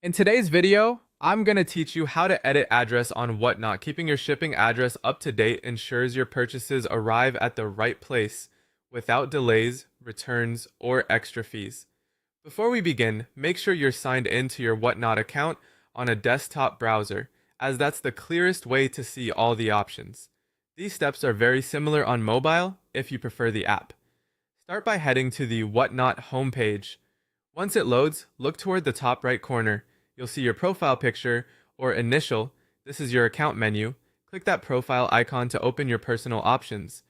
In today's video, I'm going to teach you how to edit address on Whatnot. Keeping your shipping address up to date ensures your purchases arrive at the right place without delays, returns, or extra fees. Before we begin, make sure you're signed into your Whatnot account on a desktop browser, as that's the clearest way to see all the options. These steps are very similar on mobile if you prefer the app. Start by heading to the Whatnot homepage. Once it loads, look toward the top right corner. You'll see your profile picture or initial. This is your account menu. Click that profile icon to open your personal options.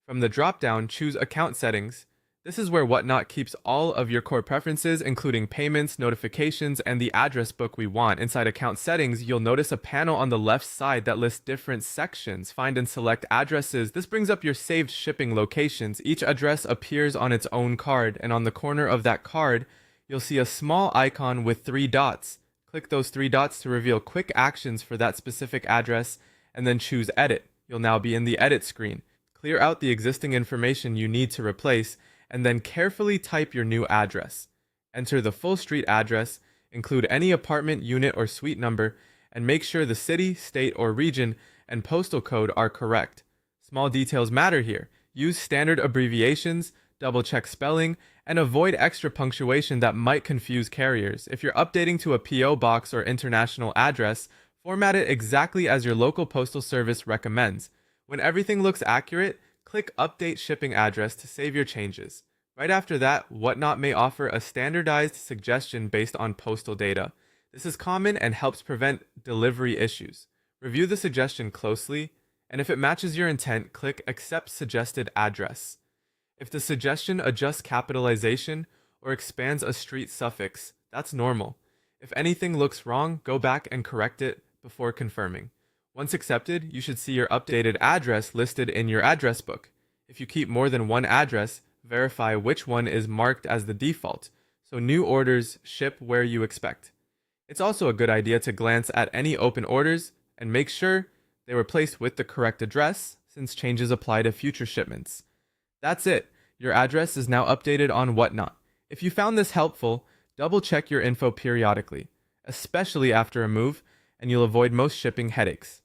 From the drop-down, choose Account Settings. This is where Whatnot keeps all of your core preferences, including payments, notifications, and the address book we want. Inside Account Settings, you'll notice a panel on the left side that lists different sections. Find and select addresses. This brings up your saved shipping locations. Each address appears on its own card, and on the corner of that card, you'll see a small icon with 3 dots. Click those 3 dots to reveal quick actions for that specific address, and then choose Edit. You'll now be in the Edit screen. Clear out the existing information you need to replace, and then carefully type your new address. Enter the full street address, include any apartment, unit, or suite number, and make sure the city, state, or region and postal code are correct. Small details matter here. Use standard abbreviations, double-check spelling, and avoid extra punctuation that might confuse carriers. If you're updating to a PO box or international address, format it exactly as your local postal service recommends. When everything looks accurate, click Update Shipping Address to save your changes. Right after that, Whatnot may offer a standardized suggestion based on postal data. This is common and helps prevent delivery issues. Review the suggestion closely, and if it matches your intent, click Accept Suggested Address. If the suggestion adjusts capitalization or expands a street suffix, that's normal. If anything looks wrong, go back and correct it before confirming. Once accepted, you should see your updated address listed in your address book. If you keep more than one address, verify which one is marked as the default, so new orders ship where you expect. It's also a good idea to glance at any open orders and make sure they were placed with the correct address, since changes apply to future shipments. That's it. Your address is now updated on Whatnot. If you found this helpful, double check your info periodically, especially after a move, and you'll avoid most shipping headaches.